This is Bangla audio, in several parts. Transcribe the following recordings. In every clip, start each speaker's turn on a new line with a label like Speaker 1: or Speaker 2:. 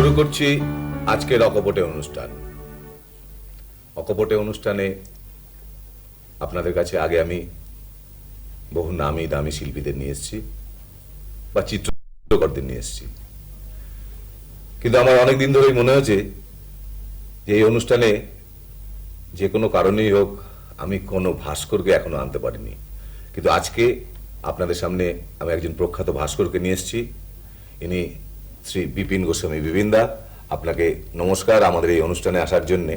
Speaker 1: শুরু করছি আজকের অকপটে অনুষ্ঠান। অকপটে অনুষ্ঠানে আপনাদের কাছে আগে আমি বহু নামি দামি শিল্পীদের নিয়ে এসেছি বা চিত্রকরদের নিয়ে এসেছি, কিন্তু আমার অনেকদিন ধরেই মনে হচ্ছে যে এই অনুষ্ঠানে যে কোনো কারণেই হোক আমি কোনো ভাস্করকে এখনো আনতে পারিনি। কিন্তু আজকে আপনাদের সামনে আমি একজন প্রখ্যাত ভাস্করকে নিয়ে এসেছি। ইনি শ্রী বিপিন গোস্বামী। বিপিনদা, আপনাকে নমস্কার আমাদের এই অনুষ্ঠানে আসার জন্য।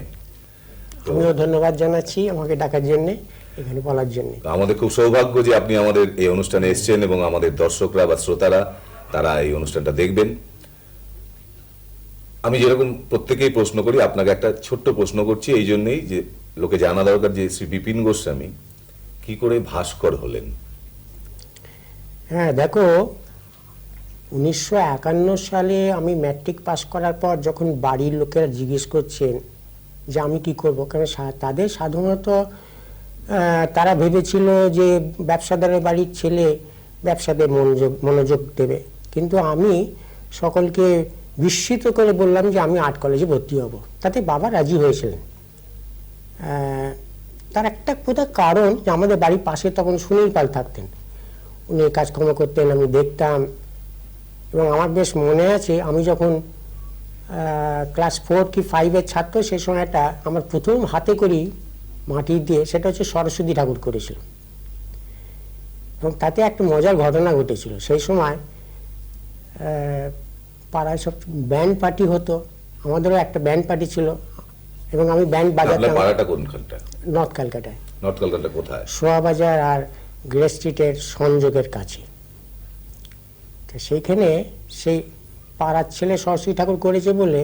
Speaker 2: আমিও ধন্যবাদ জানাচ্ছি আমাকে ডাকার জন্য, এখানে বলার জন্য।
Speaker 1: আমাদের খুব সৌভাগ্য যে আপনি আমাদের এই অনুষ্ঠানে এসেছেন এবং আমাদের দর্শকরা বা শ্রোতারা তারা এই অনুষ্ঠানটা দেখবেন। আমি যেরকম প্রত্যেকেই প্রশ্ন করি, আপনাকে একটা ছোট্ট প্রশ্ন করছি এই জন্যই যে লোকে জানা দরকার যে শ্রী বিপিন গোস্বামী কি করে ভাস্কর হলেন।
Speaker 2: হ্যাঁ, দেখো 1951 সালে আমি ম্যাট্রিক পাস করার পর যখন বাড়ির লোকেরা জিজ্ঞেস করছেন যে আমি কি করব, কারণ তাদের সাধারণত তারা ভেবেছিল যে ব্যবসাদারের বাড়ির ছেলে ব্যবসাতে মনোযোগ দেবে, কিন্তু আমি সকলকে বিস্মিত করে বললাম যে আমি আর্ট কলেজে ভর্তি হব। তাতে বাবা রাজি হয়েছিলেন। তার একটা প্রধান কারণ যে আমাদের বাড়ির পাশে তখন সুনীল পাল থাকতেন, উনি কাজকর্ম করতেন, আমি দেখতাম। এবং আমার বেশ মনে আছে আমি যখন ক্লাস 4 কি 5-এর ছাত্র, সেই সময়টা আমার প্রথম হাতে করি মাটি দিয়ে সেটা হচ্ছে সরস্বতী ঠাকুর করেছিল। এবং তাতে একটা মজার ঘটনা ঘটেছিল। সেই সময় পাড়ায় সব ব্যান্ড পার্টি হতো, আমাদেরও একটা ব্যান্ড পার্টি ছিল এবং আমি ব্যান্ড বাজাতাম।
Speaker 1: পাড়াটা কোনখানটা?
Speaker 2: নর্থ ক্যালকাটায়।
Speaker 1: নর্থ ক্যালকাটা কোথায়?
Speaker 2: সোয়াবাজার আর গ্রে স্ট্রিটের সংযোগের কাছে। সেইখানে সেই পাড়ার ছেলে সরস্বতী ঠাকুর করেছে বলে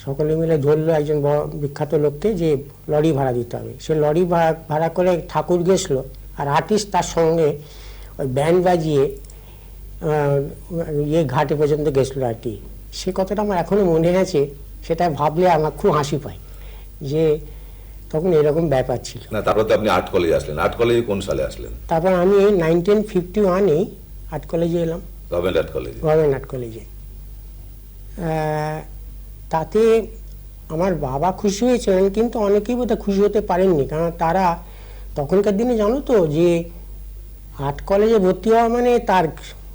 Speaker 2: সকলে মিলে ধরলো একজন বড় বিখ্যাত লোককে যে লরি ভাড়া দিতে হবে। সে লরি ভাড়া করে ঠাকুর গেছলো আর আর্টিস্ট তার সঙ্গে ওই ব্যান্ড বাজিয়ে ঘাটে পর্যন্ত গেছিলো আর কি। সে কথাটা আমার এখনো মনে আছে, সেটা ভাবলে আমার খুব হাসি পায় যে তখন এরকম ব্যাপার ছিল।
Speaker 1: না, তারপর তো আপনি আর্ট কলেজে আসলেন। আর্ট কলেজে কোন সালে আসলেন?
Speaker 2: তারপর আমি 1951-এ আর্ট কলেজে এলাম,
Speaker 1: গভর্নমেন্ট আর্ট কলেজে।
Speaker 2: গভর্নমেন্ট আর্ট কলেজে। তাতে আমার বাবা খুশি হয়েছিলেন, কিন্তু অনেকেই বোধহয় খুশি হতে পারেননি, কারণ তারা তখনকার দিনে জানো তো যে আর্ট কলেজে ভর্তি হওয়া মানে তার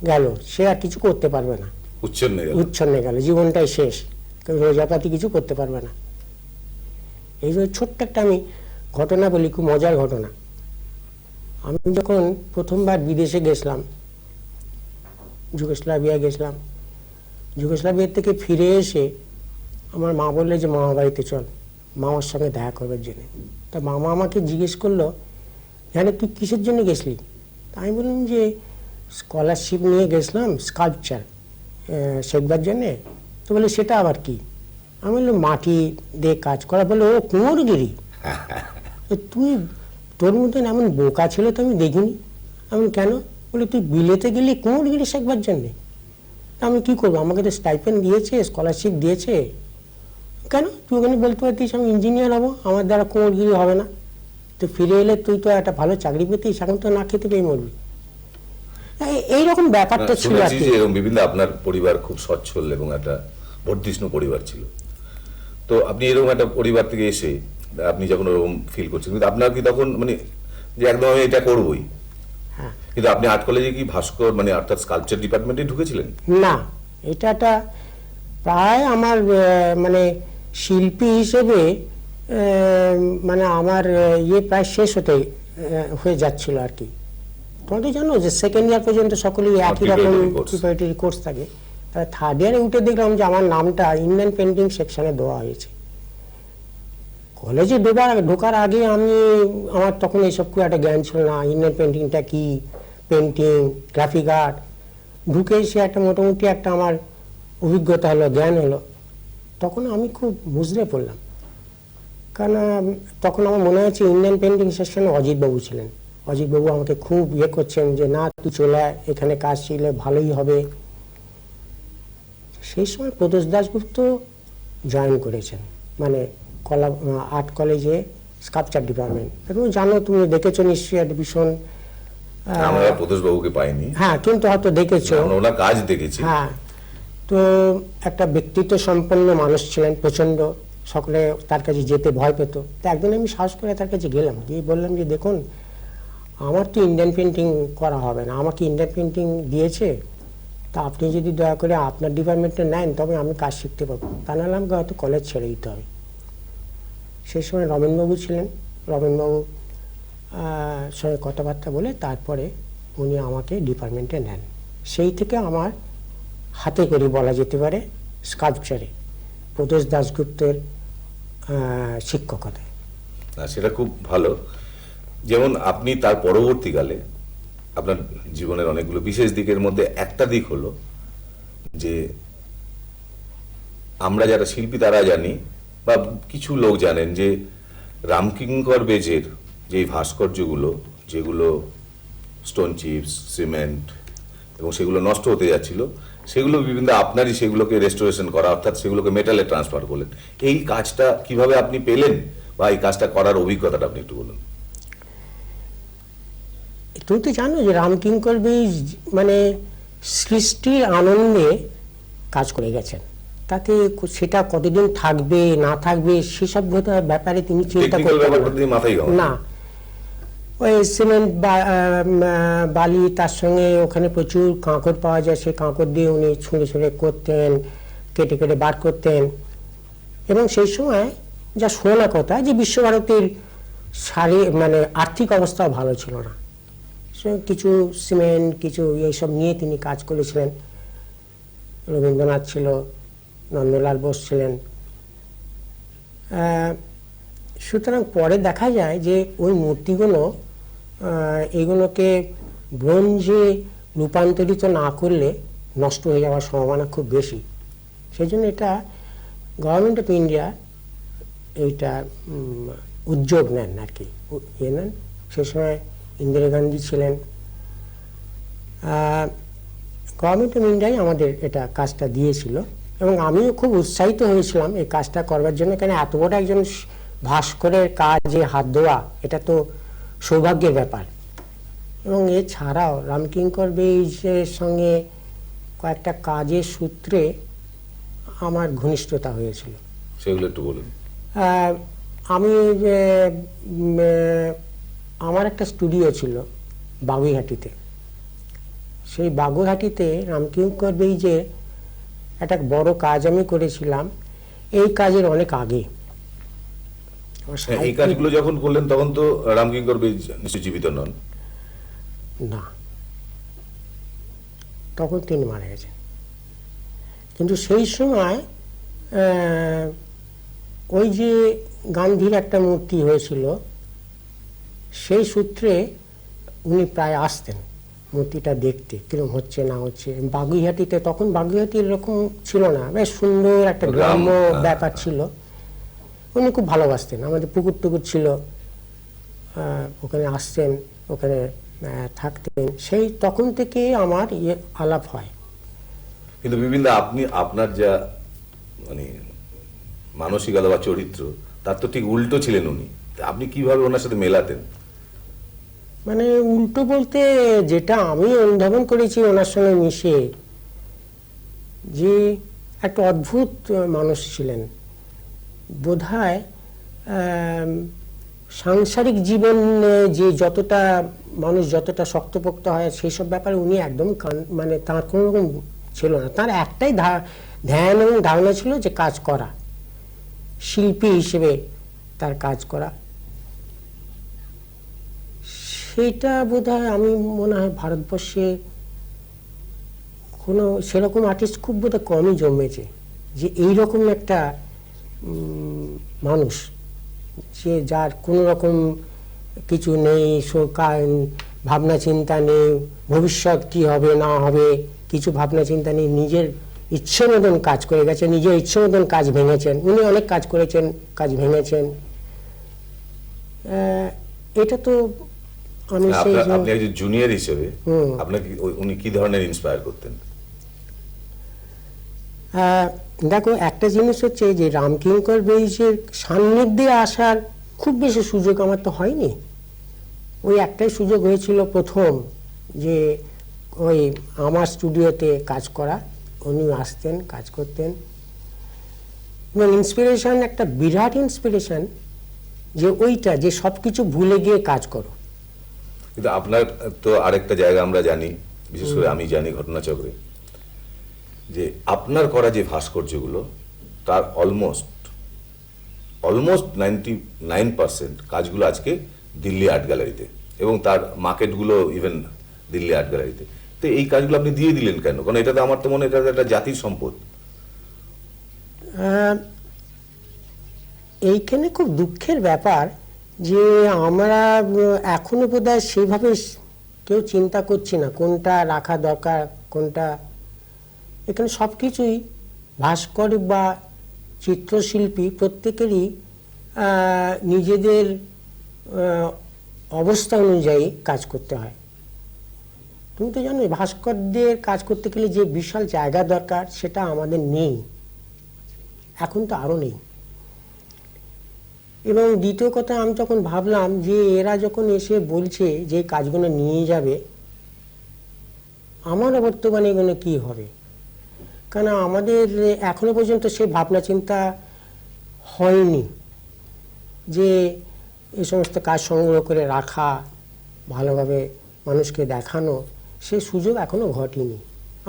Speaker 2: গেল, সে আর কিছু করতে পারবে না, উচ্ছন্নে গেল, জীবনটাই শেষ, রোজাপাতি কিছু করতে পারবে না। এই যে ছোট্ট একটা আমি ঘটনা বলি, খুব মজার ঘটনা। আমি যখন প্রথমবার বিদেশে গেছিলাম, যুগোস্লাভিয়া গেছিলাম, যুগোস্লাভিয়া থেকে ফিরে এসে আমার মা বললে যে মামা বাড়িতে চল, মামার সঙ্গে দেখা করবার জন্য। তা মামা আমাকে জিজ্ঞেস করলো, জানে তুই কিসের জন্য গেছলি? তা আমি বললাম যে স্কলারশিপ নিয়ে গেছিলাম স্কাল্পচার শিখবার জন্যে। তো বলে সেটা আবার কি? আমি বললাম মাটি দিয়ে কাজ করা। বলে ও কুমোরগিরি, তুই তোর মতন এমন বোকা ছিল তো আমি দেখিনি। আমি কেন? বলে তুই বিলেতে গেলি কুমোরগিরি শেখবার জন্যে। আমি কি করবো, আমাকে তো স্টাইপেন্ড দিয়েছে, স্কলারশিপ দিয়েছে। কেন? তুই ওখানে বলতে পারতিস আমি ইঞ্জিনিয়ার হবো, আমার দ্বারা কুমোরগিরি হবে না। তো ফিরে এলে তুই তো একটা ভালো চাকরি পেতিস, এখন তো না খেতে পেয়ে মরবি। এইরকম ব্যাপারটা ছিল আর কি।
Speaker 1: বিভিন্ন আপনার পরিবার খুব সচ্ছল এবং একটা বর্ধিষ্ণু পরিবার ছিল। তো আপনি এরকম একটা পরিবার থেকে এসে আপনি যখন ওরকম ফিল করছেন, কিন্তু আপনার কি তখন মানে যে একদম আমি এটা করবোই?
Speaker 2: হ্যাঁ,
Speaker 1: কিন্তু আপনি আর্ট কলেজে কি ভাস্কর মানে অর্থাৎ স্কাল্পচার ডিপার্টমেন্টে ঢুকেছিলেন?
Speaker 2: না, এটা প্রায় আমার মানে শিল্পী হিসেবে মানে আমার প্রায় শেষ হয়ে যাচ্ছিল আর কি। তোমরা তো জানো যে সেকেন্ড ইয়ার পর্যন্ত সকলেই একই রকম প্রিপারেটরি কোর্স থাকে। তাহলে থার্ড ইয়ারে উঠে দেখলাম যে আমার নামটা ইন্ডিয়ান পেন্টিং সেকশনে দেওয়া হয়েছে। কলেজে ঢোকার আগে আমার তখন এইসব খুব একটা জ্ঞান ছিল না, ইন্ডিয়ান পেন্টিংটা কি, পেন্টিং, গ্রাফিক আর্ট। ঢুকে এসে একটা মোটামুটি একটা আমার অভিজ্ঞতা হলো, জ্ঞান হলো। তখন আমি খুব বুঝতে পড়লাম, কারণ তখন আমার মনে হচ্ছে ইন্ডিয়ান পেন্টিং সেকশনে অজিতবাবু ছিলেন। অজিতবাবু আমাকে খুব করছেন যে না তুই চলে এখানে কাজ শিখলে ভালোই হবে। সেই সময় প্রদোষ দাশগুপ্ত জয়েন করেছেন, মানে আর্ট কলেজে স্কাল্পচার ডিপার্টমেন্ট। এবং জানো, তুমি দেখেছো নিশ্চয়ই, একটা ভীষণ
Speaker 1: আমরা প্রদোষ বাবুকে পাইনি।
Speaker 2: হ্যাঁ, কিন্তু হয়তো দেখেছো,
Speaker 1: ওনার কাজ দেখেছি।
Speaker 2: হ্যাঁ, তো একটা ব্যক্তিত্ব সম্পন্ন মানুষ ছিলেন, প্রচণ্ড, সকলে তার কাছে যেতে ভয় পেত। তো একদিন আমি সাহস করে তার কাছে গেলাম, গিয়ে বললাম যে দেখুন, আমার তো ইন্ডিয়ান পেন্টিং করা হবে না, আমাকে ইন্ডিয়ান পেন্টিং দিয়েছে, তা আপনি যদি দয়া করে আপনার ডিপার্টমেন্টে নেন তবে আমি কাজ শিখতে পারবো, তা নাহলে আমাকে হয়তো কলেজ ছেড়ে দিতে হবে। সেই সময় রমেনবাবু ছিলেন, রমেনবাবু সঙ্গে কথাবার্তা বলে তারপরে উনি আমাকে ডিপার্টমেন্টে নেন। সেই থেকে আমার হাতে করি বলা যেতে পারে স্কাল্পচারে প্রদেশ দাশগুপ্তের শিক্ষকতায়।
Speaker 1: না, সেটা খুব ভালো। যেমন আপনি তার পরবর্তীকালে আপনার জীবনের অনেকগুলো বিশেষ দিকের মধ্যে একটা দিক হলো যে আমরা যারা শিল্পী তারা জানি বা কিছু লোক জানেন যে রামকিঙ্কর বেজের যে ভাস্কর্যগুলো, যেগুলো স্টোন চিপস, সিমেন্ট এবং সেগুলো নষ্ট হতে যাচ্ছিল, সেগুলো বিভিন্ন আপনারই সেগুলোকে রেস্টোরেশন করা, অর্থাৎ সেগুলোকে মেটালে ট্রান্সফার করলেন। এই কাজটা কিভাবে আপনি পেলেন বা এই কাজটা করার অভিজ্ঞতাটা আপনি একটু বলুন।
Speaker 2: তুমি তো জানো যে রামকিঙ্কর বেজ মানে সৃষ্টির আনন্দে কাজ করে গেছেন, তাতে সেটা কতদিন থাকবে না থাকবে সেসব ব্যাপারে তিনি চিন্তা করতেন না। ওই সিমেন্ট বালি, তার সঙ্গে ওখানে প্রচুর কাঁকড় পাওয়া যায়, সেই কাঁকড় দিয়ে উনি ছুঁড়ে ছুঁড়ে করতেন, কেটে কেটে বার করতেন। এবং সেই সময় যা শোনা কথা যে বিশ্বভারতীর মানে আর্থিক অবস্থাও ভালো ছিল না, কিছু সিমেন্ট কিছু এইসব নিয়ে তিনি কাজ করেছিলেন। রবীন্দ্রনাথ ছিল, নন্দলাল বোস ছিলেন। সুতরাং পরে দেখা যায় যে ওই মূর্তিগুলো এইগুলোকে ব্রোঞ্জে রূপান্তরিত না করলে নষ্ট হয়ে যাওয়ার সম্ভাবনা খুব বেশি। সেই জন্য এটা গভর্নমেন্ট অফ ইন্ডিয়া এইটা উদ্যোগ নেন আর কি, নেন। সে সময় ইন্দিরা গান্ধী ছিলেন। গভর্নমেন্ট অফ ইন্ডিয়াই আমাদের এটা কাজটা দিয়েছিল এবং আমিও খুব উৎসাহিত হয়েছিলাম এই কাজটা করবার জন্য, কেন এত বড় একজন ভাস্করের কাজে হাত দেওয়া এটা তো সৌভাগ্যের ব্যাপার। এবং এছাড়াও রামকিঙ্কর বেজের সঙ্গে কয়েকটা কাজের সূত্রে আমার ঘনিষ্ঠতা হয়েছিল,
Speaker 1: সেগুলো একটু বলুন।
Speaker 2: আমি আমার একটা স্টুডিও ছিল বাগুইহাটিতে। সেই বাগুইহাটিতে রামকিঙ্কর বেজের একটা বড় কাজ আমি করেছিলাম, এই কাজের অনেক আগে।
Speaker 1: এই কাজগুলো যখন করলেন তখন তো রামকিঙ্কর বেজ নিশ্চয়ই জীবিত নন?
Speaker 2: না, তখন তিনি মারা গেছেন। কিন্তু সেই সময় ওই যে গান্ধীর একটা মূর্তি হয়েছিল, সেই সূত্রে উনি প্রায় আসতেন মূর্তিটা দেখতে কিরকম হচ্ছে না হচ্ছে। বাগুইহাটিতে, তখন বাগুইহাটি এরকম ছিল না, বেশ সুন্দর একটা গ্রাম্য ব্যাপার ছিল। উনি খুব ভালোবাসতেন, আমাদের পুকুর টুকুর ছিল, ওখানে আসতেন, ওখানে থাকতেন। সেই তখন থেকে আমার আলাপ হয়।
Speaker 1: কিন্তু বিভিন্ন আপনি আপনার যা মানে মানসিকতা বা চরিত্র তার তো ঠিক উল্টো ছিলেন উনি, আপনি কিভাবে ওনার সাথে মেলাতেন?
Speaker 2: মানে উল্টো বলতে যেটা আমি অনুধাবন করেছি ওনার সঙ্গে মিশে, যে একটা অদ্ভুত মানুষ ছিলেন। বোধহয় সাংসারিক জীবন যে যতটা মানুষ যতটা শক্তপোক্ত হয় সেই সব ব্যাপারে উনি একদম মানে তার কোনো রকম ছিল না। তার একটাই ধ্যান এবং ধারণা ছিল যে কাজ করা, শিল্পী হিসেবে তার কাজ করা। সেটা বোধহয় আমি মনে হয় ভারতবর্ষে কোনো সেরকম আর্টিস্ট খুব বোধহয় কমই জন্মেছে যে এইরকম একটা মানুষ, যে যার কোনো রকম কিছু নেই, ভাবনা চিন্তা নেই, ভবিষ্যৎ কি হবে না হবে কিছু ভাবনা চিন্তা নেই, নিজের ইচ্ছে মতন কাজ করে গেছে, নিজের ইচ্ছে মতন কাজ ভেঙেছেন। উনি অনেক কাজ করেছেন, কাজ ভেঙেছেন। এটা তো আমি
Speaker 1: আপনি একজন জুনিয়র হিসেবে আপনাকে উনি কি ধরনের ইন্সপায়ার করতেন?
Speaker 2: দেখো, একটা জিনিস হচ্ছে যে রামকিঙ্কর বেজের সান্নিধ্যে আসার খুব বেশি সুযোগ আমার তো হয়নি। ওই একটাই সুযোগ হয়েছিল প্রথম, যে ওই আমার স্টুডিওতে কাজ করা, উনি আসতেন, কাজ করতেন, এবং ইন্সপিরেশন, একটা বিরাট ইন্সপিরেশন, যে ওইটা যে সব কিছু ভুলে গিয়ে কাজ করো।
Speaker 1: কিন্তু আপনার তো আরেকটা জায়গা আমরা জানি, বিশেষ করে আমি জানি ঘটনাচক্রে, যে আপনার করা যে ভাস্কর্যগুলো তার অলমোস্ট 99% কাজগুলো আজকে দিল্লি আর্ট গ্যালারিতে, এবং তার মার্কেটগুলো ইভেন দিল্লি আর্ট গ্যালারিতে। তো এই কাজগুলো আপনি দিয়ে দিলেন কেন? কারণ এটা তো আমার তো মনে হয় এটা একটা জাতির সম্পদ।
Speaker 2: এইখানে খুব দুঃখের ব্যাপার যে আমরা এখনো বোধহয় সেভাবে কেউ চিন্তা করছি না কোনটা রাখা দরকার, কোনটা। এখানে সব কিছুই ভাস্কর বা চিত্রশিল্পী প্রত্যেকেরই নিজেদের অবস্থা অনুযায়ী কাজ করতে হয়। তুমি তো জানো ভাস্করদের কাজ করতে গেলে যে বিশাল জায়গা দরকার সেটা আমাদের নেই, এখন তো আরও নেই। এবং দ্বিতীয় কথা, আমি তখন ভাবলাম যে এরা যখন এসে বলছে যে কাজগুলো নিয়ে যাবে, আমার বর্তমানে এগুলো কি হবে? কারণ আমাদের এখনো পর্যন্ত সে ভাবনা চিন্তা হয়নি যে এই সমস্ত কাজ সংগ্রহ করে রাখা, ভালোভাবে মানুষকে দেখানো, সে সুযোগ এখনো ঘটেনি।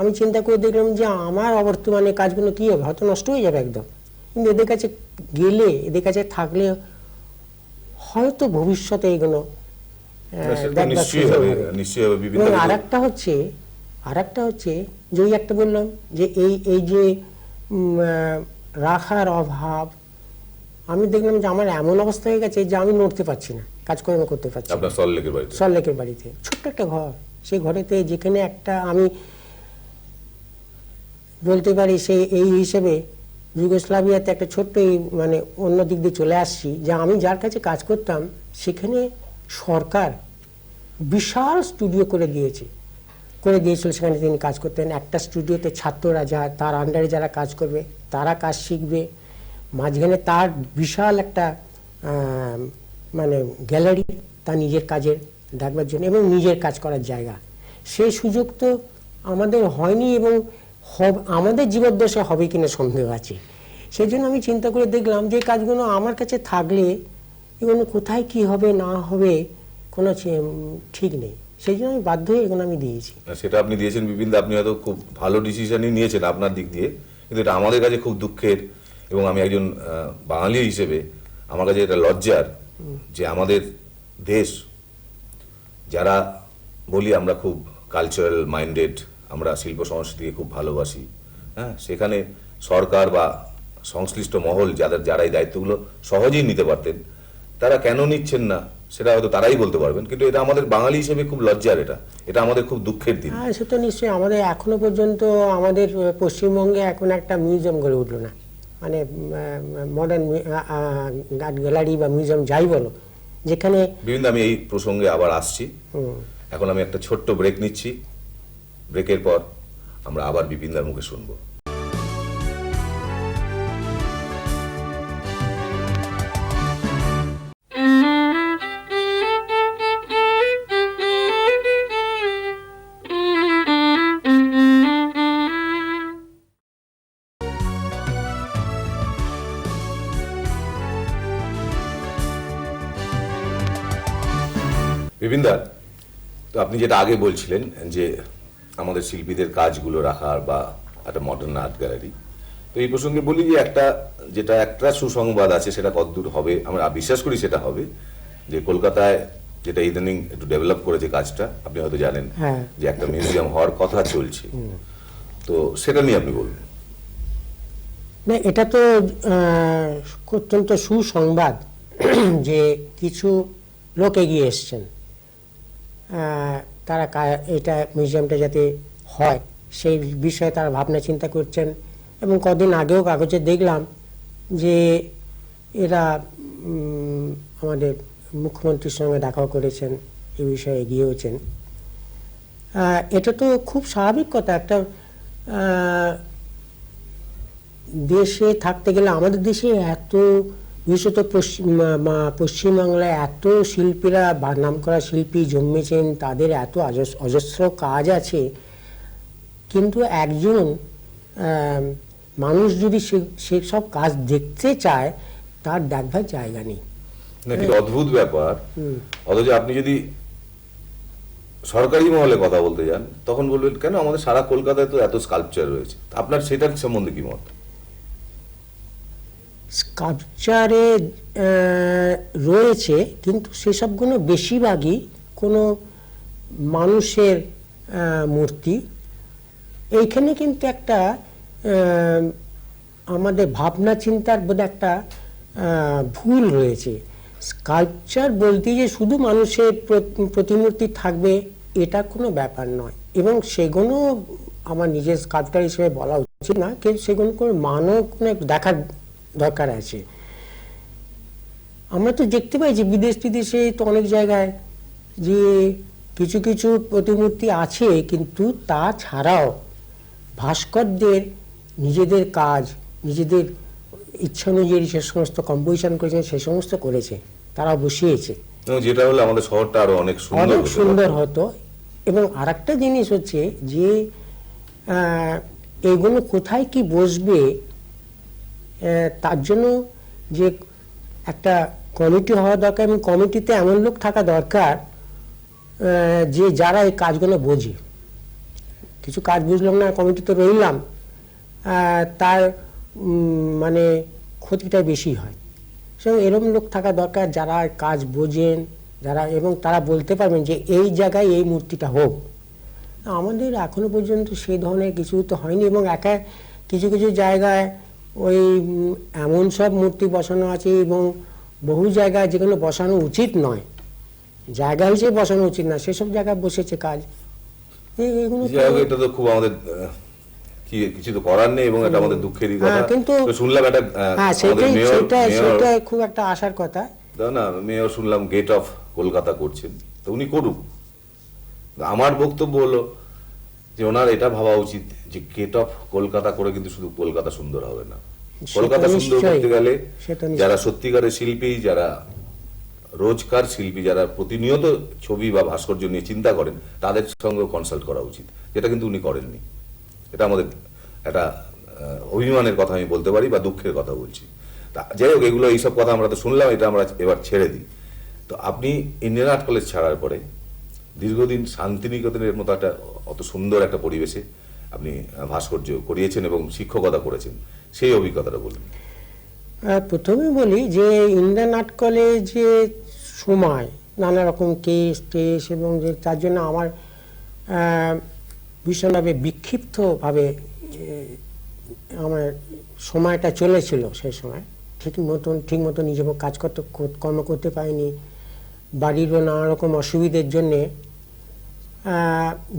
Speaker 2: আমি চিন্তা করে দেখলাম যে আমার অবর্তমানে কাজগুলো কী হবে, হয়তো নষ্ট হয়ে যাবে একদম, কিন্তু এদের কাছে গেলে, এদের কাছে থাকলে হয়তো ভবিষ্যতে এগুলো দেখবার সুযোগ হবে। এবং আরেকটা হচ্ছে যে ওই একটা বললাম যে এই যে রাখার অভাব, আমি দেখলাম যে আমার এমন অবস্থা হয়ে গেছে যে আমি নড়তে পারছি না, কাজকর্ম করতে পারছি না। সল্টলেকের বাড়িতে ছোট্ট একটা ঘর, সেই ঘরেতে যেখানে একটা আমি বলতে পারি সেই এই হিসেবে যুগোস্লাভিয়াতে একটা ছোট্ট মানে অন্য দিক দিয়ে চলে আসছি, যে আমি যার কাছে কাজ করতাম সেখানে সরকার বিশাল স্টুডিও করে দিয়েছিল, সেখানে তিনি কাজ করতেন। একটা স্টুডিওতে ছাত্ররা তার আন্ডারে যারা কাজ করবে তারা কাজ শিখবে, মাঝখানে তার বিশাল একটা মানে গ্যালারি তার নিজের কাজের দেখবার জন্য এবং নিজের কাজ করার জায়গা। সেই সুযোগ তো আমাদের হয়নি, এবং আমাদের জীবদ্দশা হবে কিনা সন্দেহ আছে। সেই জন্য আমি চিন্তা করে দেখলাম যে কাজগুলো আমার কাছে থাকলে এগুলো কোথায় কি হবে না হবে কোনো ঠিক নেই, সেই জন্য আমি বাধ্য হয়ে এগুলো আমি দিয়েছি।
Speaker 1: সেটা আপনি দিয়েছেন বিপিন দা, আপনি হয়তো খুব ভালো ডিসিশনই নিয়েছেন আপনার দিক দিয়ে, কিন্তু এটা আমাদের কাছে খুব দুঃখের, এবং আমি একজন বাঙালি হিসেবে আমার কাছে এটা লজ্জার যে আমাদের দেশ, যারা বলি আমরা খুব কালচারাল মাইন্ডেড, আমরা শিল্প সংস্কৃতিকে খুব ভালোবাসি, হ্যাঁ, সেখানে সরকার বা সংশ্লিষ্ট মহল যারা এই দায়িত্বগুলো সহজেই নিতে পারতেন, তারা কেন নিচ্ছেন না সেটা হয়তো তারাই বলতে পারবেন, কিন্তু এটা আমাদের বাঙালি হিসেবে খুব লজ্জার, এটা আমাদের খুব দুঃখের দিন।
Speaker 2: হ্যাঁ, সেটা নিশ্চয়ই। আমাদের এখনো পর্যন্ত আমাদের পশ্চিমবঙ্গে এখন একটা মিউজিয়াম গড়ে উঠলো না, মানে মডার্ন আর্ট গ্যালারি বা মিউজিয়াম যাই বলো, যেখানে
Speaker 1: বিভিন্ন। আমি এই প্রসঙ্গে আবার আসছি, এখন আমি একটা ছোট্ট ব্রেক নিচ্ছি, ব্রেকের পর আমরা আবার বিপিনদার মুখে শুনবো। বিপিনদা, তো আপনি যেটা আগে বলছিলেন যে আমাদের শিল্পীদের কাজগুলো রাখার বা একটা মডার্ন আর্ট গ্যালারি, তো এই প্রসঙ্গে বলি যে একটা সুসংবাদ আছে, সেটা কতদূর হবে আমরা বিশ্বাস করি সেটা হবে, যে কলকাতায় যেটা ইদানিং একটু ডেভেলপ করেছে কাজটা, আপনি হয়তো জানেন যে একটা মিউজিয়াম হওয়ার কথা চলছে, তো সেটা নিয়ে আপনি বলুন।
Speaker 2: না, এটা তো অত্যন্ত সুসংবাদ যে কিছু লোক এগিয়ে এসছেন, তারা এটা মিউজিয়ামটা যাতে হয় সেই বিষয়ে তারা ভাবনা চিন্তা করছেন। এবং কদিন আগেও কাগজে দেখলাম যে এরা আমাদের মুখ্যমন্ত্রীর সঙ্গে দেখাও করেছেন, এই বিষয়ে এগিয়েওছেন। এটা তো খুব স্বাভাবিক কথা, একটা দেশে থাকতে গেলে, আমাদের দেশে এত, বিশেষত পশ্চিমবাংলায় এত শিল্পীরা বা নামকরা শিল্পী জন্মেছেন, তাদের এত অজস্র কাজ আছে, কিন্তু একজন মানুষ যদি সেসব কাজ দেখতে চায় তার দেখবার জায়গা নেই।
Speaker 1: নাকি অদ্ভুত ব্যাপার। অথচ আপনি যদি সরকারি মহলে কথা বলতে যান তখন বলবেন কেন আমাদের সারা কলকাতায় তো এত স্কাল্পচার রয়েছে। আপনার সেটার সম্বন্ধে কি মত?
Speaker 2: স্কাল্পচারে রয়েছে, কিন্তু সেসবগুলো বেশিরভাগই কোনো মানুষের মূর্তি। এইখানে কিন্তু একটা আমাদের ভাবনা চিন্তার বোধহয় একটা ভুল রয়েছে। স্কাল্পচার বলতে যে শুধু মানুষের প্রতিমূর্তি থাকবে এটা কোনো ব্যাপার নয়, এবং সেগুলো আমার নিজের স্কাল্পচার হিসেবে বলা উচিত না, কিন্তু সেগুলো কোনো মানও কোনো দেখার দরকার আছে। আমরা তো দেখতে পাই যে বিদেশে তো অনেক জায়গায় যে কিছু কিছু প্রতিমূর্তি আছে, কিন্তু তা ছাড়াও ভাস্করদের নিজেদের কাজ, নিজেদের ইচ্ছা অনুযায়ী সে সমস্ত কম্পোজিশন করেছে, সে সমস্ত করেছে, তারা বসিয়েছে,
Speaker 1: যেটা হলে আমাদের শহরটা আরো অনেক
Speaker 2: সুন্দর হতো। এবং আরেকটা জিনিস হচ্ছে যে এগুলো কোথায় কি বসবে তার জন্য যে একটা কমিটি হওয়া দরকার, এবং কমিটিতে এমন লোক থাকা দরকার যে যারা এই কাজগুলো বোঝে। কিছু কাজ বুঝলাম না, কমিটিতে রইলাম, তার মানে ক্ষতিটা বেশি হয়। সে এরকম লোক থাকা দরকার যারা কাজ বোঝেন, যারা, এবং তারা বলতে পারবেন যে এই জায়গায় এই মূর্তিটা হোক। আমাদের এখনো পর্যন্ত সেই ধরনের কিছু তো হয়নি, এবং কিছু কিছু জায়গায় ওই এমন সব মূর্তি বসানো আছে, এবং বহু জায়গায় যেগুলো বসানো উচিত নয়, জায়গা হিসেবে বসানো উচিত না, সেসব জায়গায় বসেছে কাজ।
Speaker 1: এটা তো খুব আমাদের কিছু তো করার নেই, এবং এটা আমাদের দুঃখেরই কথা।
Speaker 2: কিন্তু
Speaker 1: শুনলাম এটা
Speaker 2: সেটা খুব একটা আশার কথা
Speaker 1: না। মেয়র শুনলাম গেট অফ কলকাতা করছেন, তো উনি করুক। আমার বক্তব্য হলো যে ওনার এটা ভাবা উচিত যে গেট অফ কলকাতা করে কিন্তু শুধু কলকাতা সুন্দর হবে না। কলকাতা সুন্দর করতে গেলে যারা সত্যিকারের শিল্পী, যারা রোজকার শিল্পী, যারা প্রতিনিয়ত ছবি বা ভাস্কর্য নিয়ে চিন্তা করেন, তাদের সঙ্গে কনসাল্ট করা উচিত, যেটা কিন্তু উনি করেননি। এটা আমাদের একটা অভিমানের কথা আমি বলতে পারি, বা দুঃখের কথা বলছি। তা যাই হোক, এগুলো এইসব কথা আমরা তো শুনলাম, এটা আমরা এবার ছেড়ে দিই। তো আপনি ইন্ডিয়ান আর্ট কলেজ ছাড়ার পরে দীর্ঘদিন শান্তিনিকেতনের মতো একটা অত সুন্দর একটা পরিবেশে আপনি ভাস্কর্য করিয়েছেন এবং শিক্ষকতা করেছেন, সেই অভিজ্ঞতাটা বলুন।
Speaker 2: প্রথমে বলি যে ইন্ডিয়ান আর্ট কলেজে সময় নানা রকম কেস এবং যে তার জন্য আমার ভীষণভাবে বিক্ষিপ্তভাবে আমার সময়টা চলেছিল। সেই সময় ঠিক মতো নিজে কর্ম করতে পারিনি, বাড়িরও নানা রকম অসুবিধের জন্যে।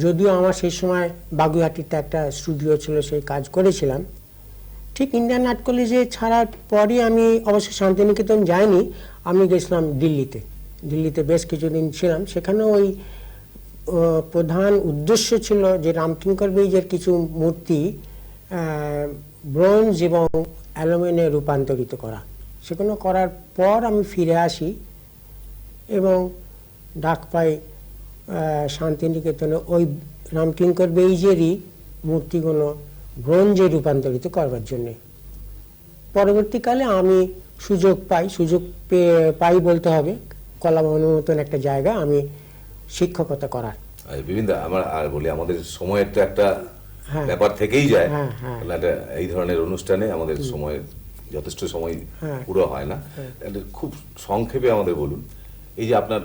Speaker 2: যদিও আমার সেই সময় বাগুইহাটিতে একটা স্টুডিও ছিল, সেই কাজ করেছিলাম। ঠিক ইন্ডিয়ান আর্ট কলেজে ছাড়ার পরই আমি অবশ্য শান্তিনিকেতন যাইনি, আমি গেছিলাম দিল্লিতে বেশ কিছুদিন ছিলাম। সেখানে ওই প্রধান উদ্দেশ্য ছিল যে রামকিঙ্কর বেইজের কিছু মূর্তি ব্রোঞ্জ এবং অ্যালুমিনিয়ামে রূপান্তরিত করা। সেগুলো করার পর আমি ফিরে আসি এবং ডাক পাই শান্তিনিকেতনে ওই রামকিঙ্কর বেইজেরই মূর্তিগুলো ব্রোঞ্জে রূপান্তরিত করবার জন্যে। পরবর্তীকালে আমি সুযোগ পাই বলতে হবে, কলাভবনের মতন একটা জায়গা আমি শিক্ষকতা করার।
Speaker 1: বিভিন্ন আমার আর বলি, আমাদের সময়ের তো একটা ব্যাপার থেকেই যায়। এই ধরনের অনুষ্ঠানে আমাদের সময়ের যথেষ্ট সময় পুরো হয় না। খুব সংক্ষেপে আমাদের বলুন, এই যে আপনি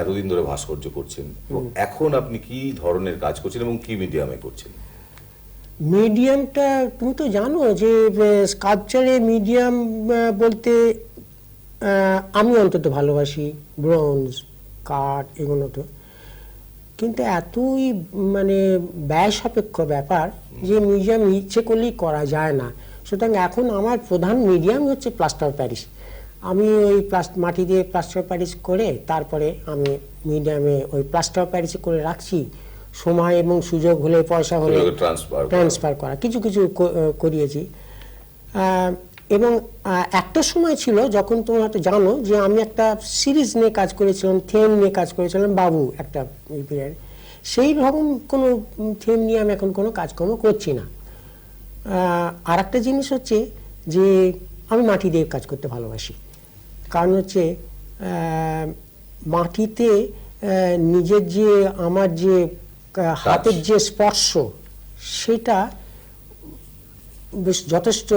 Speaker 1: এতদিন ধরে ভাস্কর্য করছেন, এখন আপনি কি ধরনের কাজ করছেন এবং কি মিডিয়ামে করছেন?
Speaker 2: মিডিয়ামটা তুমি তো জানো যে স্কাল্পচারে মিডিয়াম বলতে আমি অন্তত ভালোবাসি ব্রোঞ্জ, কাঠ, এগুলো তো, কিন্তু এতই মানে ব্যয় সাপেক্ষ ব্যাপার যে মিউজিয়াম ইচ্ছে করলেই করা যায় না। সুতরাং এখন আমার প্রধান মিডিয়াম হচ্ছে প্লাস্টার অফ প্যারিস। আমি ওই মাটি দিয়ে প্লাস্টার অফ প্যারিস করে তারপরে আমি মিডিয়ামে ওই প্লাস্টার অফ প্যারিসে করে রাখছি। সময় এবং সুযোগ হলে, পয়সা হলে ট্রান্সফার করা, কিছু করিয়েছি। এবং একটা সময় ছিল যখন তুমি হয়তো জানো যে আমি একটা সিরিজ নিয়ে কাজ করেছিলাম, থিম নিয়ে কাজ করেছিলাম, বাবু একটা পিরিয়ড। সেই রকম কোনো থিম নিয়ে আমি এখন কোনো কাজকর্ম করছি না। আর একটা জিনিস হচ্ছে যে আমি মাটি দিয়ে কাজ করতে ভালোবাসি। কারণ হচ্ছে মাটিতে নিজের যে আমার যে হাতের যে স্পর্শ, সেটা বেশ যথেষ্ট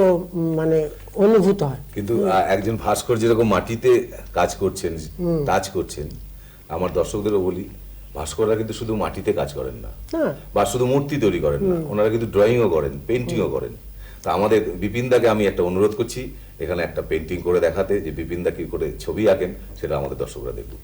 Speaker 2: মানে অনুভূত হয়।
Speaker 1: কিন্তু একজন ভাস্কর যেরকম মাটিতে কাজ করছেন, টাচ করছেন, আমার দর্শকদেরও বলি, ভাস্কররা কিন্তু শুধু মাটিতে কাজ করেন না,
Speaker 2: হ্যাঁ,
Speaker 1: বা শুধু মূর্তি তৈরি করেন না, ওনারা কিন্তু ড্রয়িংও করেন, পেন্টিংও করেন। তা আমাদের বিপিনদাকে আমি একটা অনুরোধ করছি এখানে একটা পেন্টিং করে দেখাতে, যে বিপিনদা কি করে ছবি আঁকেন সেটা আমাদের দর্শকরা দেখুন।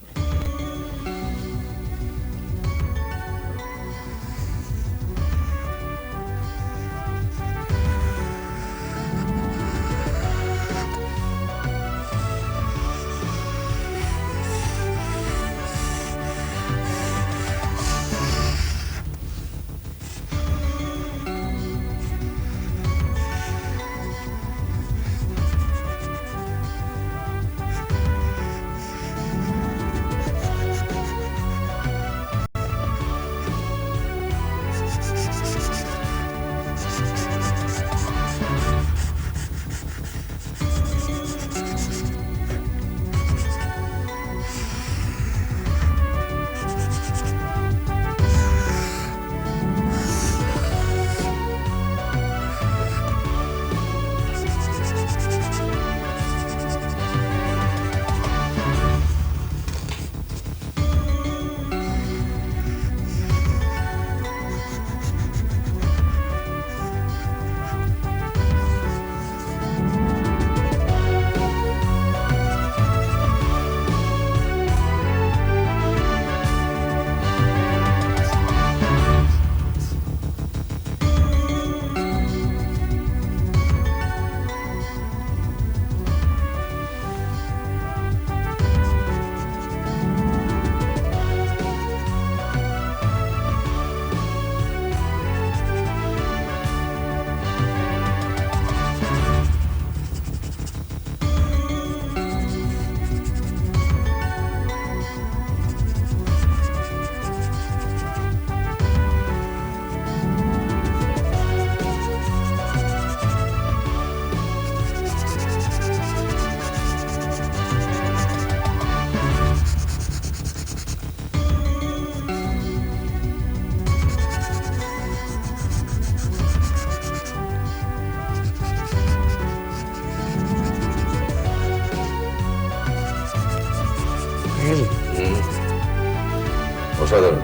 Speaker 1: অসাধারণ,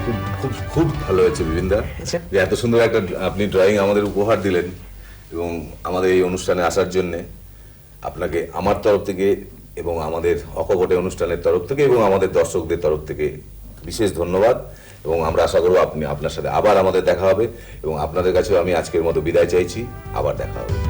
Speaker 1: খুব খুব খুব ভালো হয়েছে বিপিনদা,
Speaker 2: আচ্ছা।
Speaker 1: যে এত সুন্দর একটা আপনি ড্রয়িং আমাদের উপহার দিলেন এবং আমাদের এই অনুষ্ঠানে আসার জন্য আপনাকে আমার তরফ থেকে এবং আমাদের অকপটে অনুষ্ঠানের তরফ থেকে এবং আমাদের দর্শকদের তরফ থেকে বিশেষ ধন্যবাদ। এবং আমরা আশা করবো আপনার সাথে আবার আমাদের দেখা হবে এবং আপনাদের কাছেও আমি আজকের মতো বিদায় চাইছি, আবার দেখা হবে।